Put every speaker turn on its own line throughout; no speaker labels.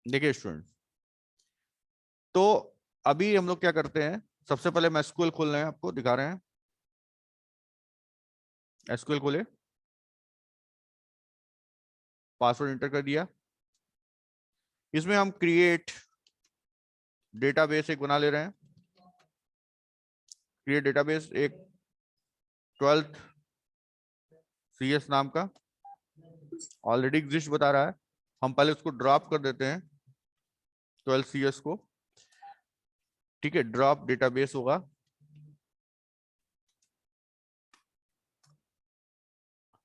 देखिए स्टूडेंट, तो अभी हम लोग क्या करते हैं, सबसे पहले हम एसक्यूएल खोल रहे हैं, आपको दिखा रहे हैं। एसक्यूएल खोले, पासवर्ड एंटर कर दिया। इसमें हम क्रिएट डेटाबेस एक बना ले रहे हैं। क्रिएट डेटाबेस एक 12th CS नाम का ऑलरेडी एग्जिस्ट बता रहा है, हम पहले उसको ड्रॉप कर देते हैं 12th CS को। ठीक है, ड्रॉप डेटाबेस होगा।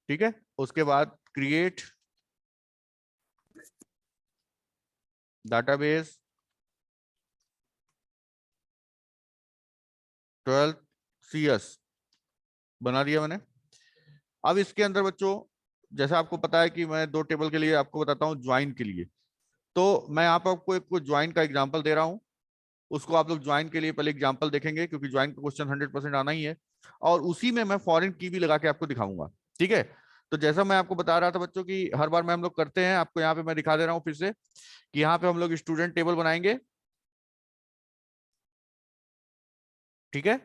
ठीक है, उसके बाद क्रिएट डेटाबेस 12th CS बना दिया मैंने। अब इसके अंदर बच्चों, जैसा आपको पता है कि मैं दो टेबल के लिए आपको बताता हूँ ज्वाइन के लिए, तो मैं यहाँ पर आपको एक ज्वाइन का एग्जांपल दे रहा हूँ। उसको आप लोग ज्वाइन के लिए पहले एग्जांपल देखेंगे, क्योंकि ज्वाइन का क्वेश्चन 100% आना ही है, और उसी में मैं फॉरेन की भी लगा के आपको दिखाऊंगा। ठीक है, तो जैसा मैं आपको बता रहा था बच्चों की हर बार में हम लोग करते हैं, आपको यहाँ पे मैं दिखा दे रहा हूँ फिर से कि यहाँ पे हम लोग स्टूडेंट टेबल बनाएंगे। ठीक है,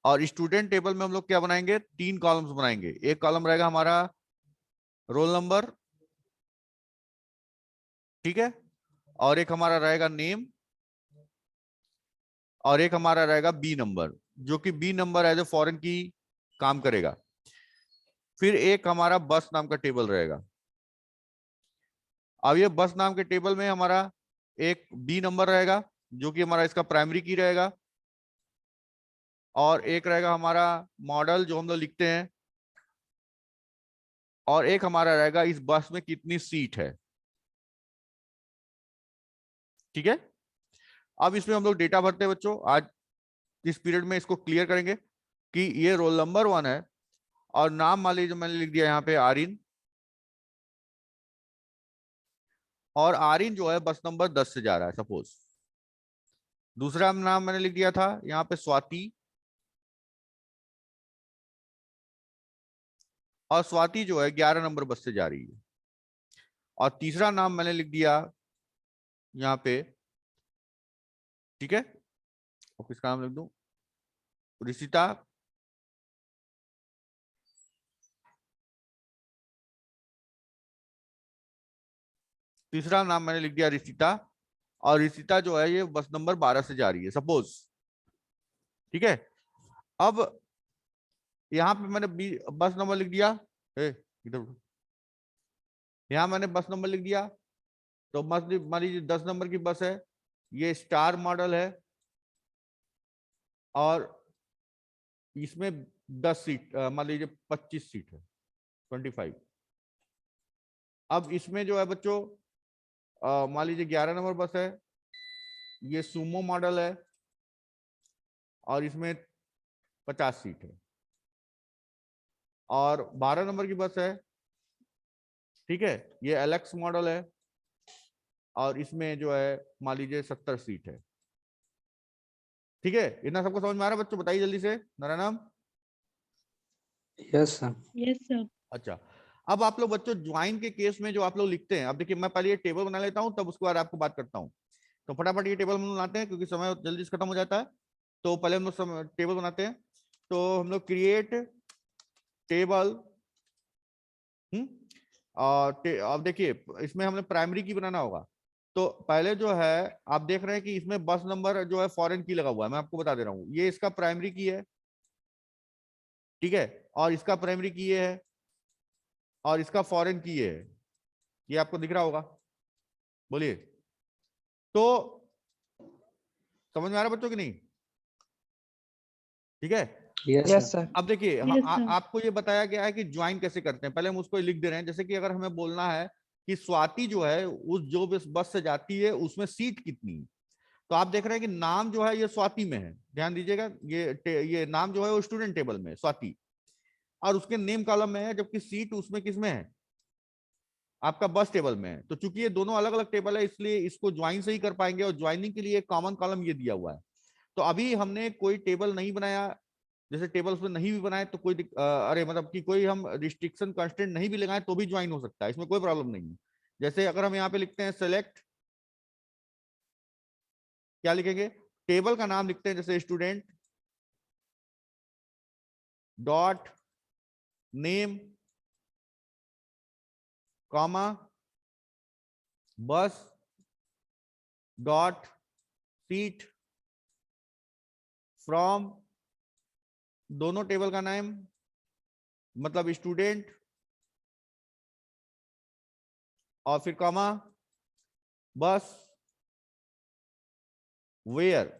और स्टूडेंट टेबल में हम लोग क्या बनाएंगे, 3 कॉलम्स बनाएंगे। एक कॉलम रहेगा हमारा रोल नंबर, ठीक है, और एक हमारा रहेगा नेम, और एक हमारा रहेगा बी नंबर, जो कि B number as a foreign key काम करेगा। फिर एक हमारा बस नाम का टेबल रहेगा। अब ये बस नाम के टेबल में हमारा एक बी नंबर रहेगा, जो कि हमारा इसका प्राइमरी की रहेगा, और एक रहेगा हमारा मॉडल जो हम लोग लिखते हैं, और एक हमारा रहेगा इस बस में कितनी सीट है। ठीक है, अब इसमें हम लोग डेटा भरते हैं बच्चों। आज इस पीरियड में इसको क्लियर करेंगे कि ये रोल नंबर 1 है, और नाम मान लीजिए मैंने लिख दिया यहाँ पे आरिन, और आरिन जो है बस नंबर 10 से जा रहा है सपोज। दूसरा नाम मैंने लिख दिया था यहाँ पे स्वाति, और स्वाति जो है 11 नंबर बस से जा रही है। और तीसरा नाम मैंने लिख दिया यहाँ पे, ठीक है, और किसका नाम लिख दूं, ऋषिता, तीसरा नाम मैंने लिख दिया ऋषिता, और ऋषिता जो है ये बस नंबर 12 से जा रही है सपोज। ठीक है, अब यहाँ पे मैंने बस नंबर लिख दिया, इधर उठो। यहाँ मैंने बस नंबर लिख दिया, तो मान लीजिए 10 नंबर की बस है, ये स्टार मॉडल है, और इसमें 10 सीट, मान लीजिए 25 सीट है, 25। अब इसमें जो है बच्चों, मान लीजिए 11 नंबर बस है, ये सुमो मॉडल है, और इसमें 50 सीट है, और 12 नंबर की बस है, ठीक है, ये एलेक्स मॉडल है, और इसमें जो है मान लीजिए 70 सीट है। ठीक है, इतना सबको समझ में आ रहा है बच्चों? बताइए जल्दी से Narayan.
Yes sir.
Yes sir.
अच्छा, अब आप लोग बच्चों ज्वाइन के केस में जो आप लोग लिखते हैं, अब देखिए मैं पहले ये टेबल बना लेता हूं, तब उसके बाद आपको बात करता हूं। तो फटाफट ये टेबल हम लोग बनाते हैं, क्योंकि समय जल्दी से खत्म हो जाता है। तो पहले हम लोग टेबल बनाते हैं, तो हम लोग क्रिएट टेबल। और अब देखिए इसमें हमने प्राइमरी की बनाना होगा, तो पहले जो है आप देख रहे हैं कि इसमें बस नंबर जो है फॉरेन की लगा हुआ है, मैं आपको बता दे रहा हूँ, ये इसका प्राइमरी की है, ठीक है, और इसका प्राइमरी की ये है, और इसका फॉरेन की ये है, ये आपको दिख रहा होगा, बोलिए। तो समझ में आ रहा है बच्चों की नहीं? ठीक है,
यस सर।
अब देखिए
यस सर।
आपको ये बताया गया है कि ज्वाइन कैसे करते हैं, पहले हम उसको लिख दे रहे हैं। जैसे कि अगर हमें बोलना है कि स्वाति जो है उस जो बस से जाती है उसमें सीट कितनी है, तो आप देख रहे हैं कि नाम जो है ये स्वाति में है, ध्यान दीजिएगा, ये नाम जो है वो स्टूडेंट टेबल में स्वाति, और उसके नेम कॉलम में है, जबकि सीट उसमें किसमें है, आपका बस टेबल में है। तो चूंकि ये दोनों अलग अलग टेबल है, इसलिए इसको ज्वाइन से ही कर पाएंगे, और ज्वाइनिंग के लिए एक कॉमन कॉलम ये दिया हुआ है। तो अभी हमने कोई टेबल नहीं बनाया, जैसे टेबल उसमें नहीं भी बनाए तो कोई अरे मतलब कि कोई हम रिस्ट्रिक्शन कंस्टेंट नहीं भी लगाए तो भी ज्वाइन हो सकता है, इसमें कोई प्रॉब्लम नहीं है। जैसे अगर हम यहाँ पे लिखते हैं सेलेक्ट क्या लिखेंगे, टेबल का नाम लिखते हैं, जैसे student dot name comma bus dot seat from, दोनों टेबल का नाम मतलब स्टूडेंट और फिर कॉमा बस वेयर,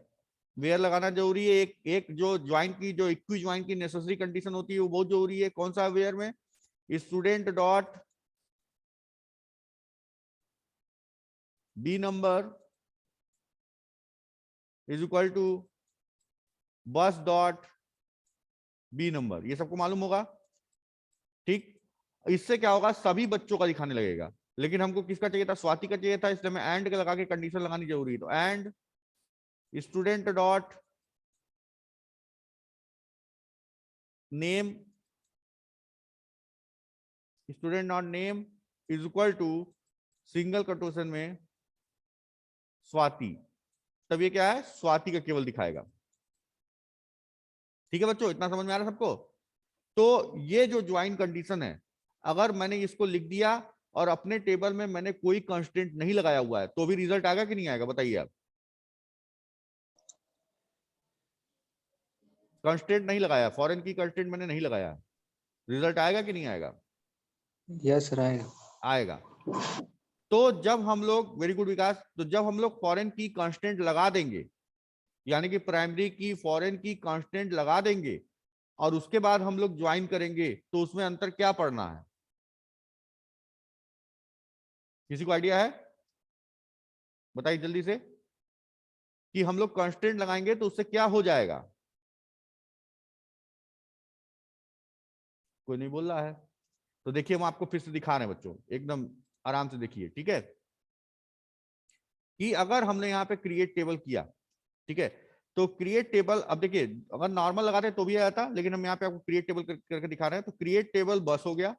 वेयर लगाना जरूरी है। एक जो ज्वाइन की, जो इक्वी ज्वाइन की नेसेसरी कंडीशन होती है वो बहुत जरूरी है। कौन सा वेयर में, student dot B number is equal to bus dot B number, ये सबको मालूम होगा। ठीक, इससे क्या होगा, सभी बच्चों का दिखाने लगेगा। लेकिन हमको किसका चाहिए था, स्वाति का चाहिए था, इसलिए मैं एंड के लगा के कंडीशन लगानी जरूरी है। तो and student dot name, student dot name is equal to single quotation में स्वाति, तब ये क्या है, स्वाति का केवल दिखाएगा। ठीक है बच्चों, इतना समझ में आ रहा है सबको। तो ये जो ज्वाइन कंडीशन है, अगर मैंने इसको लिख दिया और अपने टेबल में मैंने कोई कंस्टेंट नहीं लगाया हुआ है, तो भी रिजल्ट आएगा कि नहीं आएगा, बताइए आप। कंस्टेंट नहीं लगाया, फॉरेन की कंस्टेंट मैंने नहीं लगाया, रिजल्ट आएगा कि नहीं आएगा?
यस सर आएगा।
आएगा। तो जब हम लोग, वेरी गुड विकास, तो जब हम लोग फॉरेन की कांस्टेंट लगा देंगे, यानी कि प्राइमरी की फॉरेन की कांस्टेंट लगा देंगे और उसके बाद हम लोग ज्वाइन करेंगे, तो उसमें अंतर क्या पड़ना है, किसी को आइडिया है? बताइए जल्दी से, कि हम लोग कांस्टेंट लगाएंगे तो उससे क्या हो जाएगा। कोई नहीं बोल रहा है, तो देखिए हम आपको फिर से दिखा रहे हैं बच्चों, एकदम आराम से देखिए। ठीक है, कि अगर हमने यहाँ पे क्रिएट टेबल किया, ठीक है, तो क्रिएट टेबल, अब देखिए अगर नॉर्मल लगाते तो भी आया था, लेकिन हम यहाँ पे आपको क्रिएट टेबल करके दिखा रहे हैं। तो क्रिएट टेबल बस हो गया,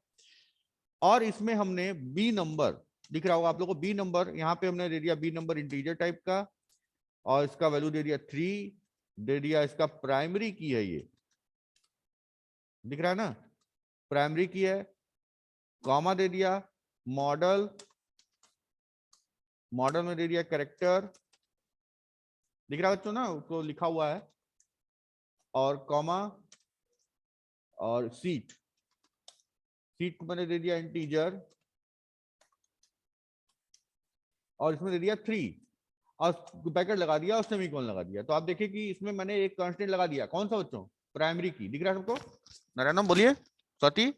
और इसमें हमने बी नंबर, दिख रहा होगा आप लोगों को, बी नंबर यहाँ पे हमने दे दिया, बी नंबर इंटीजर टाइप का, और इसका वैल्यू दे दिया 3, दे दिया इसका प्राइमरी की है, ये दिख रहा है ना, प्राइमरी की है, कॉमा दे दिया, मॉडल, मॉडल में दे दिया कैरेक्टर, दिख रहा है बच्चों ना, तो लिखा हुआ है, और कॉमा, और सीट, सीट को मैंने दे दिया इंटीजर, और इसमें दे दिया 3, और ब्रैकेट लगा दिया और सेमीकोलन लगा दिया। तो आप देखिए कि इसमें मैंने एक कांस्टेंट लगा दिया, कौन सा बच्चों, प्राइमरी की, दिख रहा है सबको? नारायणम बोलिए, स्वाति।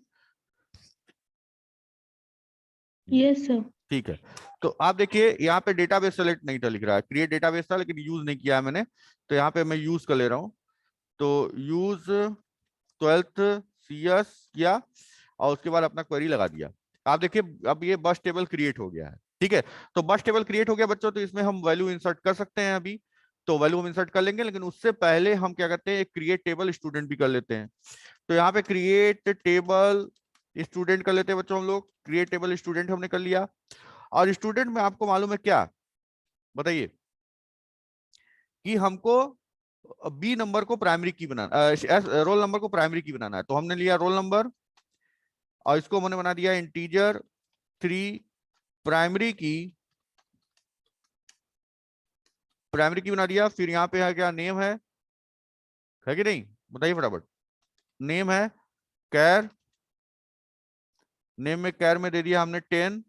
Yes sir.
ठीक है, तो आप देखिए यहाँ पे डेटाबेस सेलेक्ट नहीं था, लिख रहा है क्रिएट डेटाबेस था, लेकिन यूज नहीं किया है मैंने, तो यहाँ पे मैं यूज कर ले रहा हूँ। तो यूज 12th CS किया, और उसके बाद अपना क्वेरी लगा दिया। आप देखिए अब ये बस टेबल क्रिएट हो गया है। ठीक है, तो बस टेबल क्रिएट हो गया बच्चों, तो इसमें हम वैल्यू इंसर्ट कर सकते हैं अभी, तो वैल्यू हम इंसर्ट कर लेंगे, लेकिन उससे पहले हम क्या करते हैं, एक क्रिएट टेबल स्टूडेंट भी कर लेते हैं। तो यहाँ पे क्रिएट टेबल स्टूडेंट कर लेते हैं बच्चों हम लोग, क्रिएट टेबल स्टूडेंट हमने कर लिया। और स्टूडेंट में आपको मालूम है क्या, बताइए, कि हमको बी नंबर को प्राइमरी की बनाना, रोल नंबर को प्राइमरी की बनाना है। तो हमने लिया रोल नंबर, और इसको हमने बना दिया इंटीजर 3, प्राइमरी की, प्राइमरी की बना दिया। फिर यहाँ पे है क्या, नेम है कि नहीं, बताइए फटाफट। नेम है कैर, नेम में कैर में दे दिया हमने 10।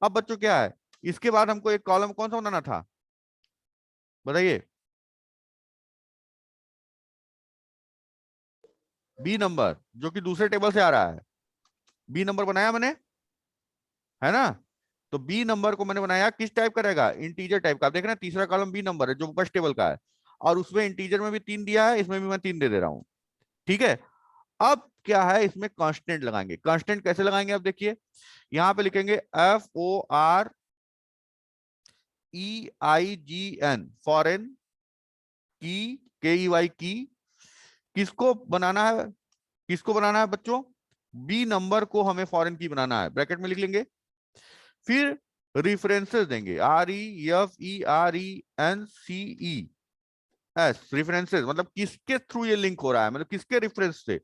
अब बच्चों क्या है, इसके बाद हमको एक कॉलम कौन सा बनाना था, बताइए, बी नंबर, जो कि दूसरे टेबल से आ रहा है। बी नंबर बनाया मैंने, है ना? तो बी नंबर को मैंने बनाया किस टाइप का रहेगा, इंटीजर टाइप का। आप देख रहे हैं तीसरा कॉलम बी नंबर है, जो बस टेबल का है, और उसमें इंटीजर में भी 3 दिया है, इसमें भी मैं 3 दे रहा हूं। ठीक है, अब क्या है, इसमें कांस्टेंट लगाएंगे। कांस्टेंट कैसे लगाएंगे, अब देखिए, यहां पे लिखेंगे FOREIGN, फॉरेन की, KEY की, किसको बनाना है, किसको बनाना है बच्चों, बी नंबर को हमें फॉरेन की बनाना है, ब्रैकेट में लिख लेंगे। फिर रिफरेंसेस देंगे, REFERENCES, रेफरेंसेस मतलब किसके थ्रू ये लिंक हो रहा है, मतलब किसके रेफरेंस से।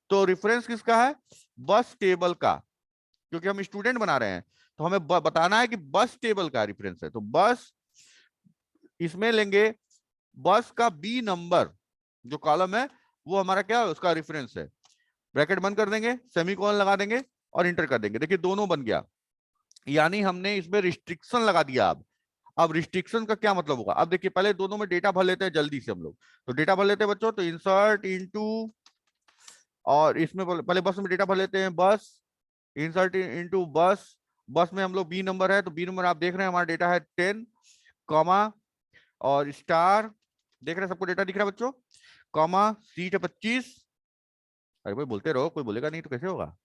तो रेफरेंस किसका है, बस टेबल का, क्योंकि हम स्टूडेंट बना रहे हैं तो हमें बताना है कि बस टेबल का रेफरेंस है। तो बस इसमें लेंगे बस का बी नंबर जो कॉलम है वो हमारा क्या है, उसका रेफरेंस है। ब्रैकेट बंद कर देंगे, सेमीकोलन लगा देंगे और इंटर कर देंगे। देखिए दोनों बन गया, यानी हमने इसमें रिस्ट्रिक्शन लगा दिया। अब रिस्ट्रिक्शन का क्या मतलब होगा, अब देखिए पहले दोनों में डेटा भर लेते हैं जल्दी से हम लोग। तो डेटा भर लेते हैं बच्चों, तो इंसर्ट इनटू, और इसमें पहले बस में डेटा भर लेते हैं, बस इंसर्ट इनटू बस। बस में हम लोग बी नंबर है, तो बी नंबर आप देख रहे हैं हमारा डेटा है 10, कॉमा और स्टार, देख रहे हैं सबको डेटा दिख रहा है बच्चों, कॉमा सीट है 25। अरे भाई बोलते रहो, कोई बोलेगा नहीं तो कैसे होगा।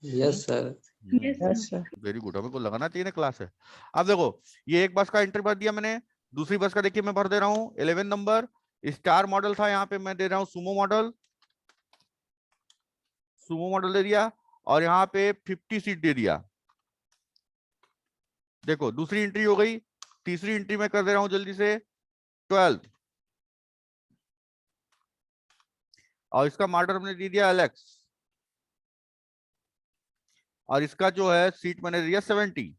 Yes sir.
Yes, sir.
Very good, हमें को लगाना चाहिए ना क्लास है। अब देखो ये एक बस का एंटर भर दिया मैंने, दूसरी बस का देखिए मैं भर दे रहा हूँ 11 नंबर, स्टार मॉडल था, यहाँ पे मैं दे रहा हूँ सुमो मॉडल, सुमो मॉडल दे दिया, और यहाँ पे 50 सीट दे दिया। देखो दूसरी एंट्री हो गई, तीसरी एंट्री में कर दे रहा हूं जल्दी से 12, और इसका मॉडल हमने दे दिया एलेक्स, और इसका जो है सीट मैंने दिया 70।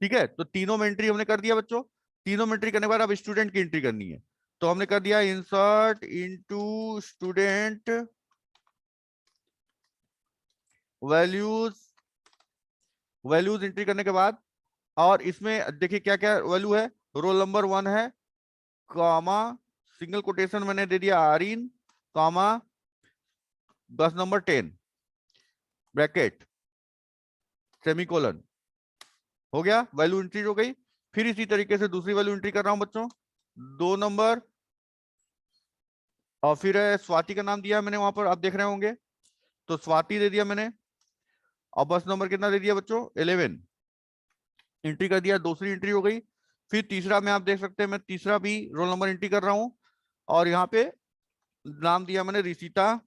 ठीक है, तो तीनों में एंट्री हमने कर दिया बच्चों। तीनों में एंट्री करने के बाद अब स्टूडेंट की एंट्री करनी है, तो हमने कर दिया insert into student values, values entry करने के बाद, और इसमें देखिए क्या क्या वैल्यू है, रोल नंबर 1 है, कॉमा सिंगल कोटेशन मैंने दे दिया आरिन, कॉमा बस नंबर 10, ब्रैकेट सेमीकोलन, हो गया, वैल्यू एंट्री हो गई। फिर इसी तरीके से दूसरी वैल्यू एंट्री कर रहा हूं बच्चों, 2 नंबर, और फिर स्वाति का नाम दिया मैंने वहां पर, आप देख रहे होंगे, तो स्वाति दे दिया मैंने, और बस नंबर कितना दे दिया बच्चों 11, एंट्री कर दिया, दूसरी एंट्री हो गई। फिर तीसरा में आप देख सकते हैं मैं तीसरा भी रोल नंबर एंट्री कर रहा हूं, और यहाँ पे नाम दिया मैंने रिसिता,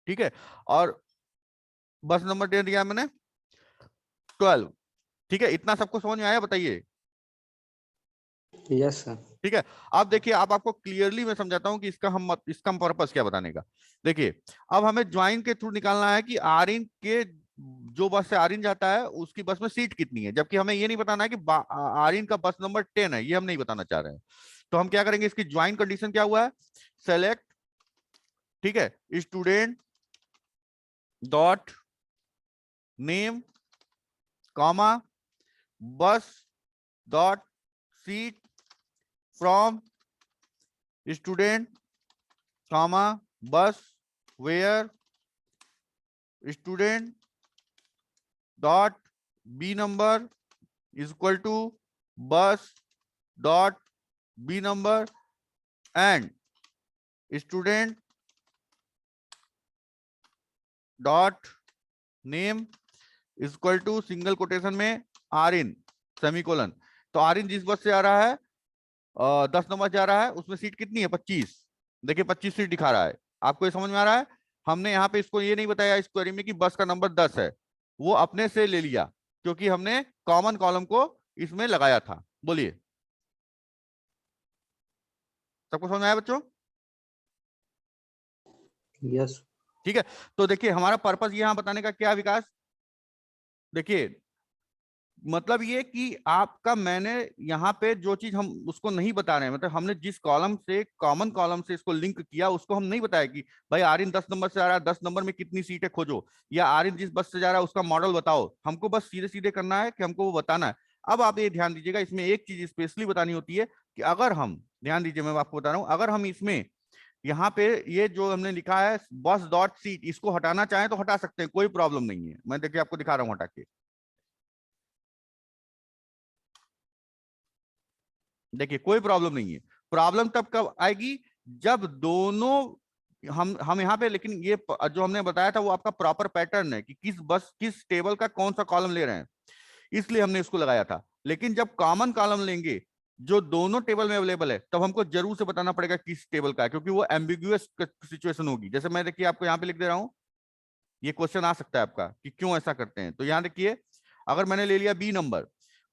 ठीक है, और बस नंबर दे दिया मैंने 12। ठीक है, इतना सबको समझ में आया बताइए।
Yes sir.
ठीक है, अब देखिए अब आपको क्लियरली मैं समझाता हूं कि इसका पर्पस क्या बताने का। देखिए अब हमें ज्वाइन के थ्रू निकालना है कि आरिन के जो बस से आरिन जाता है उसकी बस में सीट कितनी है, जबकि हमें ये नहीं बताना है कि आरिन का बस नंबर 10 है, ये हम नहीं बताना चाह रहे हैं। तो हम क्या करेंगे, इसकी ज्वाइन कंडीशन क्या हुआ है, सेलेक्ट, ठीक है, student dot name, comma bus dot seat from student, comma bus where student dot B number is equal to bus dot B number and student dot name is equal to single quotation में Aarin semicolon. तो आरिन जिस bus से आ रहा है 10 number जा रहा है, उसमें सीट कितनी है 25, देखिए 25 सीट दिखा रहा है, आपको ये समझ में आ रहा है। हमने यहाँ पे इसको ये नहीं बताया इस क्वेरी में कि बस का नंबर 10 है, वो अपने से ले लिया क्योंकि हमने कॉमन कॉलम को इसमें लगाया था। बोलिए सबको समझ में आया बच्चों।
यस।
ठीक है, तो देखिए हमारा पर्पस यहाँ बताने का क्या विकास, देखिए मतलब ये कि आपका मैंने यहाँ पे जो चीज हम उसको नहीं बता रहे हैं, मतलब हमने जिस कॉलम से कॉमन कॉलम से इसको लिंक किया उसको हम नहीं बताया कि भाई आरिन 10 नंबर से आ रहा है, 10 नंबर में कितनी सीटें खोजो, या आरिन जिस बस से जा रहा है उसका मॉडल बताओ। हमको बस सीधे सीधे करना है कि हमको वो बताना है। अब आप ये ध्यान दीजिएगा, इसमें एक चीज स्पेशली बतानी होती है कि अगर हम, ध्यान दीजिए मैं आपको बता रहा हूँ, अगर हम इसमें यहाँ पे ये जो हमने लिखा है बस डॉट सीट, इसको हटाना चाहें तो हटा सकते हैं, कोई प्रॉब्लम नहीं है। मैं देखिए आपको दिखा रहा हूँ हटा के, देखिए कोई प्रॉब्लम नहीं है। प्रॉब्लम तब कब आएगी जब दोनों हम यहाँ पे, लेकिन ये जो हमने बताया था वो आपका प्रॉपर पैटर्न है कि किस बस किस टेबल का कौन सा कॉलम ले रहे हैं, इसलिए हमने इसको लगाया था। लेकिन जब कॉमन कॉलम लेंगे जो दोनों टेबल में अवेलेबल है तब हमको जरूर से बताना पड़ेगा किस टेबल का है, क्योंकि वो एम्बिगुअस सिचुएशन होगी। जैसे मैं देखिए आपको यहाँ पे लिख दे रहा हूँ ये क्वेश्चन आ सकता है आपका कि क्यों ऐसा करते हैं। तो यहां देखिए, अगर मैंने ले लिया बी नंबर,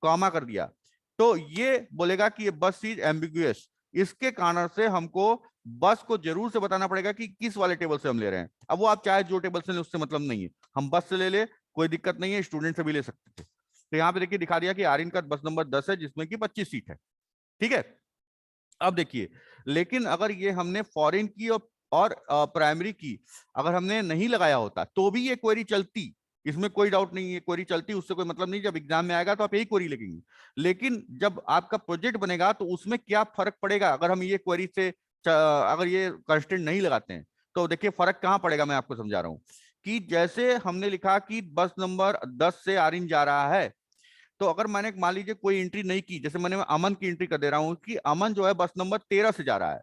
कॉमा कर दिया, तो ये बोलेगा कि ये बस इज एम्बिगुअस। इसके कारण से हमको बस को जरूर से बताना पड़ेगा कि किस वाले टेबल से हम ले रहे हैं। अब वो आप चाहे जो टेबल से ले उससे मतलब नहीं है, हम बस से ले ले कोई दिक्कत नहीं है, स्टूडेंट से भी ले सकते थे। तो यहाँ पे देखिए दिखा दिया कि आर्यन का बस नंबर 10 है जिसमें कि 25 सीट है। ठीक है, अब देखिए, लेकिन अगर ये हमने फॉरेन की और प्राइमरी की अगर हमने नहीं लगाया होता तो भी ये क्वेरी चलती, इसमें कोई डाउट नहीं है, क्वेरी चलती, उससे कोई मतलब नहीं। जब एग्जाम में आएगा तो आप यही क्वेरी लिखेंगे। लेकिन जब आपका प्रोजेक्ट बनेगा तो उसमें क्या फर्क पड़ेगा अगर हम ये क्वेरी से अगर ये कंस्टेंट नहीं लगाते हैं। तो देखिए फर्क कहां पड़ेगा, मैं आपको समझा रहा हूं कि जैसे हमने लिखा कि बस नंबर 10 से आर्यन जा रहा है, तो अगर मैंने मान लीजिए कोई एंट्री नहीं की, जैसे मैंने अमन की एंट्री कर दे रहा हूं कि अमन जो है बस नंबर 13 से जा रहा है,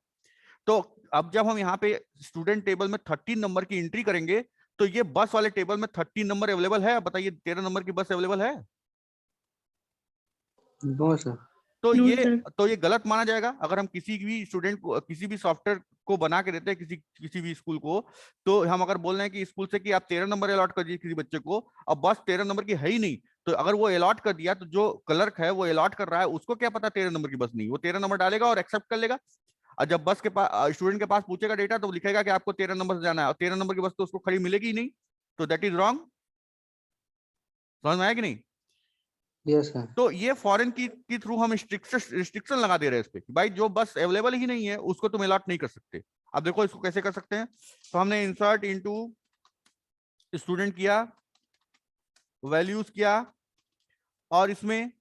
तो अब जब हम यहाँ पे स्टूडेंट टेबल में 13 नंबर की एंट्री करेंगे तो ये बस वाले टेबल में 13 नंबर अवेलेबल है? बताइए, 13 नंबर की बस अवेलेबल है?
No sir.
तो
नो
ये
सर।
तो ये गलत माना जाएगा अगर हम किसी भी स्टूडेंट को किसी भी सॉफ्टवेयर को बना के देते हैं किसी किसी भी स्कूल को। तो हम अगर बोल रहे हैं कि स्कूल से कि आप 13 नंबर अलॉट कर दीजिए किसी बच्चे को, अब बस 13 नंबर की है ही नहीं, तो अगर वो अलॉट कर दिया तो जो क्लर्क है वो अलॉट कर रहा है, उसको क्या पता 13 नंबर की बस नहीं, वो 13 नंबर डालेगा और एक्सेप्ट कर लेगा। और जब बस के पास स्टूडेंट के पास पूछेगा डेटा तो लिखेगा कि आपको 13 नंबर से जाना है, और 13 नंबर की बस तो उसको खड़ी मिलेगी ही नहीं। तो दैट इज रॉन्ग। समझ में आया कि नहीं?
Yes sir.
तो ये फॉरेन की थ्रू हम रिस्ट्रिक्शन लगा दे रहे हैं इस पे कि भाई जो बस अवेलेबल ही नहीं है उसको तुम अलॉट नहीं कर सकते। अब देखो इसको कैसे कर सकते हैं। तो हमने इंसर्ट इनटू स्टूडेंट किया, वैल्यूज किया, और इसमें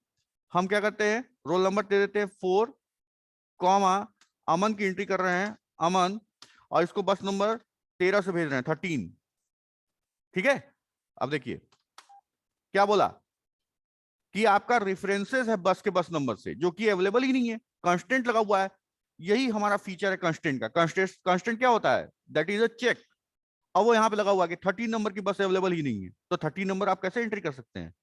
हम क्या करते हैं, रोल नंबर दे देते हैं 4, कॉमा अमन की एंट्री कर रहे हैं अमन, और इसको बस नंबर 13 से भेज रहे हैं 13। ठीक है, अब देखिए क्या बोला कि आपका रेफरेंसेस है बस के बस नंबर से जो कि अवेलेबल ही नहीं है, कांस्टेंट लगा हुआ है। यही हमारा फीचर है कांस्टेंट का। कांस्टेंट क्या होता है? That is a check. अब वो यहाँ पे लगा हुआ है कि 13 नंबर की बस अवेलेबल ही नहीं है, तो 13 नंबर आप कैसे एंट्री कर सकते हैं?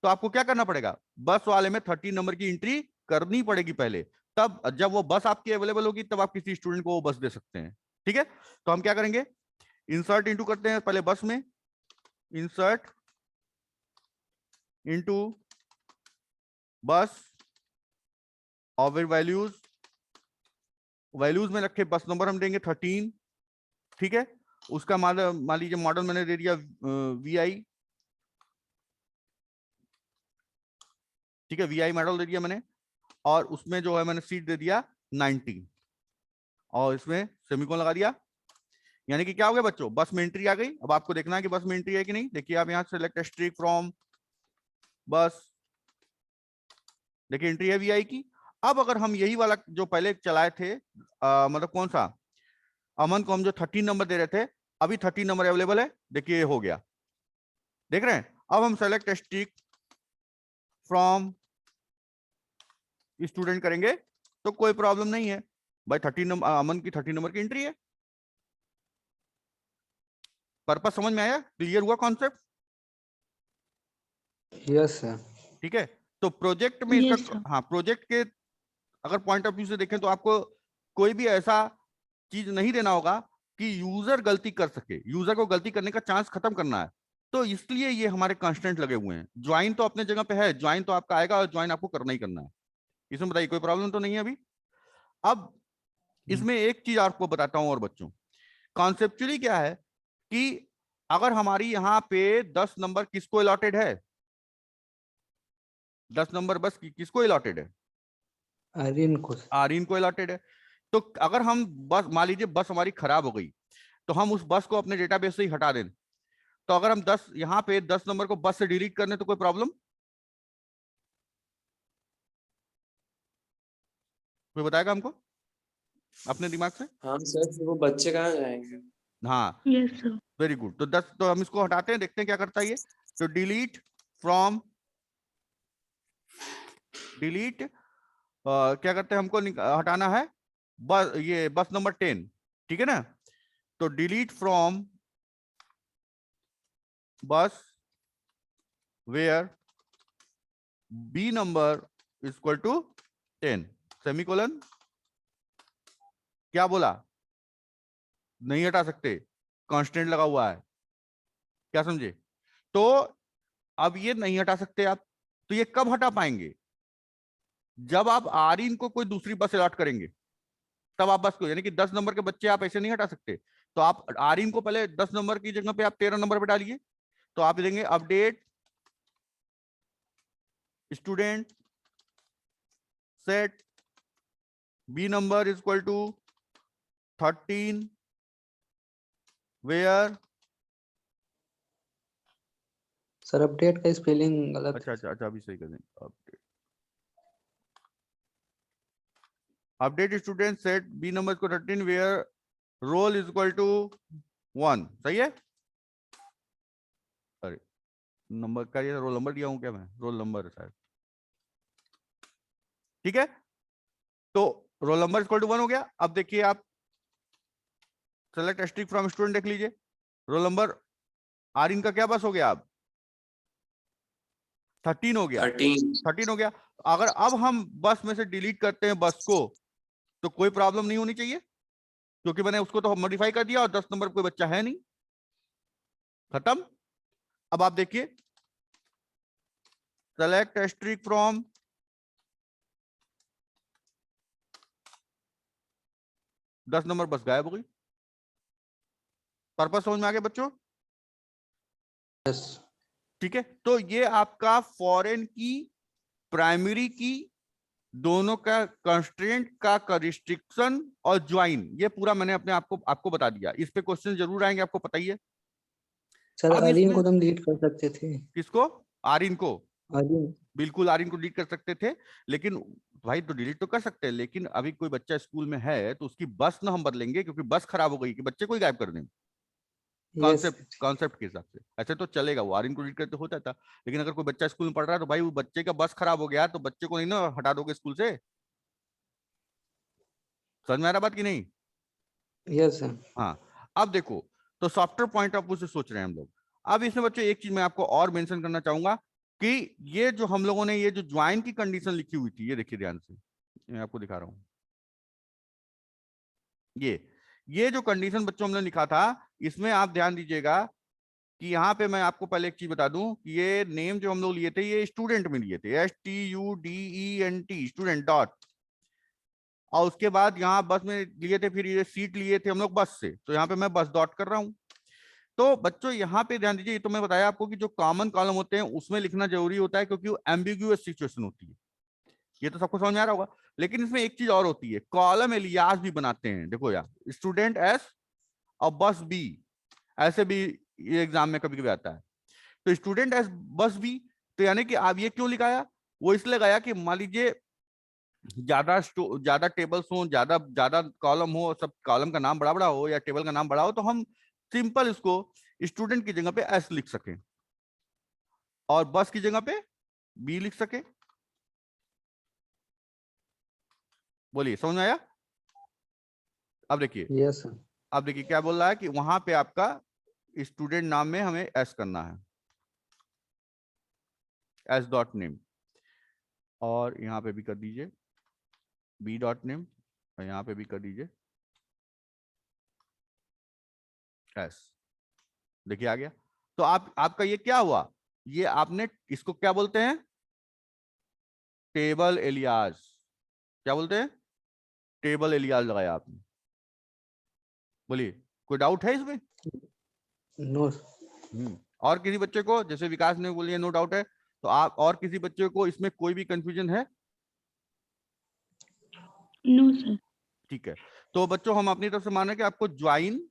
तो आपको क्या करना पड़ेगा, बस वाले में 13 नंबर की एंट्री करनी पड़ेगी पहले, तब जब वो बस आपकी अवेलेबल होगी तब आप किसी स्टूडेंट को वो बस दे सकते हैं। ठीक है, तो हम क्या करेंगे, इंसर्ट इनटू करते हैं पहले बस में, इंसर्ट इनटू बस, और फिर वैल्यूज, वैल्यूज में रखे बस नंबर हम देंगे 13। ठीक है, उसका मान लीजिए मॉडल मैंने दे दिया VI। ठीक है, VI मॉडल दे दिया मैंने, और उसमें जो है मैंने सीट दे दिया 90, और इसमें सेमीकोलन लगा दिया। यानी कि क्या हो गया बच्चों, बस में एंट्री आ गई। अब आपको देखना है कि बस में एंट्री है कि नहीं। देखिए आप यहाँ सेलेक्ट स्ट्रिक फ्रॉम बस, देखिए एंट्री है VI की। अब अगर हम यही वाला जो पहले चलाए थे, मतलब कौन सा, अमन को हम जो 13 नंबर दे रहे थे, अभी 13 नंबर अवेलेबल है, देखिए हो गया, देख रहे हैं। अब हम सेलेक्ट स्ट्रिक फ्रॉम स्टूडेंट करेंगे तो कोई प्रॉब्लम नहीं है भाई, 13 नंबर अमन की 13 नंबर की एंट्री है। पर्पस समझ में आया, क्लियर हुआ कॉन्सेप्ट?
Yes sir.
ठीक है, तो प्रोजेक्ट में इसका,
यस सर।
हाँ प्रोजेक्ट के अगर पॉइंट ऑफ व्यू से देखें तो आपको कोई भी ऐसा चीज नहीं देना होगा कि यूजर गलती कर सके, यूजर को गलती करने का चांस खत्म करना है। तो इसलिए ये हमारे कांस्टेंट लगे हुए हैं। ज्वाइन तो अपने जगह पे है, ज्वाइन तो आपका आएगा और ज्वाइन आपको करना ही करना है। इसमें बताइए कोई प्रॉब्लम तो नहीं है अभी? अब इसमें एक चीज आपको बताता हूं और बच्चों, कॉन्सेप्चुअली क्या है कि अगर हमारी यहाँ पे 10 नंबर किसको अलॉटेड है, 10 नंबर बस किसको अलॉटेड है?
आर्यन को।
आर्यन को अलॉटेड है। तो अगर हम बस मान लीजिए बस हमारी खराब हो गई, तो हम उस बस को अपने डेटाबेस से ही हटा दें, तो अगर हम 10 यहाँ पे 10 नंबर को बस से डिलीट करने तो कोई प्रॉब्लम, कोई बताएगा हमको अपने दिमाग से?
हाँ सर, फिर वो बच्चे कहाँ जाएंगे?
हाँ,
यस सर।
Very good. तो 10, तो हम इसको हटाते हैं, देखते हैं क्या करता है ये। तो डिलीट फ्रॉम, डिलीट क्या करते हैं, हमको हटाना है बस, ये बस नंबर 10। ठीक है ना, तो delete from bus where B number equal to 10, semicolon. क्या बोला, नहीं हटा सकते, कांस्टेंट लगा हुआ है। क्या समझे? तो अब ये नहीं हटा सकते आप, तो ये कब हटा पाएंगे? जब आप आरिन को कोई दूसरी बस अलॉट करेंगे, तब आप बस को, यानी कि 10 नंबर के बच्चे आप ऐसे नहीं हटा सकते। तो आप आरिन को पहले 10 नंबर की जगह पे आप 13 नंबर पे डालिए। तो आप देंगे update student set B number is equal to 13 where.
Sir update का स्पेलिंग गलत
अच्छा
है।
अच्छा अच्छा, अभी सही कर देंगे। Update update student set B number को 13 where roll is equal to 1। सही है? अरे नंबर का, ये रोल नंबर दिया हूं क्या मैं? रोल नंबर है शायद। ठीक है, तो रोल नंबर इक्वल टू 1 हो गया। अब देखिए आप सेलेक्ट एस्ट्रिक फ्रॉम स्टूडेंट देख लीजिए, रोल नंबर आरिन का क्या बस हो गया? अब 13 हो गया। 13 हो गया। अगर अब हम बस में से डिलीट करते हैं बस को, तो कोई प्रॉब्लम नहीं होनी चाहिए, क्योंकि मैंने उसको तो मॉडिफाई कर दिया और 10 नंबर कोई बच्चा है नहीं। खत्म। अब आप देखिए सेलेक्ट एस्ट्रिक फ्रॉम, 10 नंबर बस गायब हो गई। पर्पस समझ में आ गया बच्चों?
यस
ठीक है, तो ये आपका फॉरेन की, प्राइमरी की, दोनों का कंस्ट्रेंट का रिस्ट्रिक्शन और ज्वाइन, ये पूरा मैंने अपने आपको बता दिया। इस पे क्वेश्चन जरूर आएंगे, आपको पता ही है।
सर
अब
आर्यन
इसमें
को तो हम डिलीट कर सकते थे।
किसको? आरिन को?
आर्यन
बिल्कुल आरिन को डिलीट कर सकते थे, लेकिन भाई तो डिलीट तो कर सकते हैं, लेकिन अभी कोई बच्चा स्कूल में है तो उसकी बस ना हम बदलेंगे क्योंकि बस खराब हो गई कि बच्चे को ही गायब कर दें।
यस
कॉन्सेप्ट के हिसाब से ऐसे तो चलेगा, वो आरिन को डिलीट करते होता था। लेकिन अगर कोई बच्चा स्कूल में पढ़ रहा है तो भाई वो बच्चे का बस खराब हो गया तो बच्चे को नहीं ना हटा दोगे स्कूल से। समझ में आ रहा बात कि नहीं?
यस सर
हाँ, अब देखो, तो सॉफ्टवेयर पॉइंट ऑफ व्यू से सोच रहे हैं हम लोग। अब इसमें बच्चों एक चीज मैं आपको और मेंशन करना चाहूंगा कि ये जो हम लोगों ने ये जो ज्वाइन की कंडीशन लिखी हुई थी, ये देखिए ध्यान से, मैं आपको दिखा रहा हूं। ये जो कंडीशन बच्चों हमने लिखा था, इसमें आप ध्यान दीजिएगा कि यहाँ पे मैं आपको पहले एक चीज बता दूं कि ये नेम जो हम लोग लिए थे ये स्टूडेंट में लिए थे, STUDENT, स्टूडेंट डॉट, और उसके बाद यहाँ बस में लिए थे, फिर ये सीट लिए थे हम लोग बस से, तो यहाँ पे मैं बस डॉट कर रहा हूँ। तो बच्चों यहाँ पे ध्यान दीजिए, ये तो मैं बताया आपको कि जो कॉमन कॉलम होते हैं उसमें लिखना जरूरी होता है क्योंकि वो एम्बिगुअस सिचुएशन होती है। ये तो सबको समझ में आ रहा होगा। लेकिन इसमें एक चीज और होती है, कॉलम एलियास भी बनाते हैं। देखो यार, स्टूडेंट एस और बस बी, ऐसे भी ये एग्जाम में कभी कभी आता है। तो स्टूडेंट एस बस बी, तो यानी कि आप ये क्यों लिखाया? वो इसलिए लगाया कि मान लीजिए ज्यादा टेबल्स हो, ज्यादा ज्यादा कॉलम हो, सब कॉलम का नाम बड़ा बड़ा हो या टेबल का नाम बड़ा हो, तो हम सिंपल इसको स्टूडेंट की जगह पे एस लिख सके और बस की जगह पे बी लिख सके। बोलिए, समझ में आया? अब देखिए,
यस सर
अब देखिए क्या बोल रहा है कि वहां पे आपका स्टूडेंट नाम में हमें एस करना है, एस डॉट नेम, और यहाँ पे भी कर दीजिए बी डॉट नेम, और यहाँ पे भी कर दीजिए एस। देखिए आ गया। तो आपका ये क्या हुआ? ये आपने इसको क्या बोलते हैं? Table alias. क्या बोलते हैं? टेबल एलियास लगाया आपने। बोलिए, कोई डाउट है इसमें?
नो
और किसी बच्चे को, जैसे विकास ने बोलिए नो डाउट है, तो आप और किसी बच्चे को इसमें कोई भी कंफ्यूजन है?
No sir.
ठीक है, तो बच्चों हम अपनी तरफ से मान रहे हैं कि आपको ज्वाइन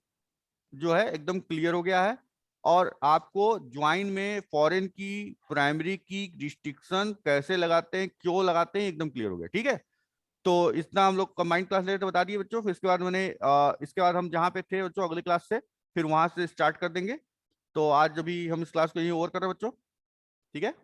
जो है एकदम क्लियर हो गया है, और आपको ज्वाइन में फॉरेन की, प्राइमरी की रिस्ट्रिक्शन कैसे लगाते हैं, क्यों लगाते हैं, एकदम क्लियर हो गया। ठीक है, तो इतना हम लोग कंबाइंड क्लास लेते बता दिए बच्चों। फिर इसके बाद इसके बाद हम जहाँ पे थे बच्चों अगली क्लास से फिर वहां से स्टार्ट कर देंगे। तो आज अभी हम इस क्लास को यहीं ओवर कर रहे हैं बच्चों। ठीक है।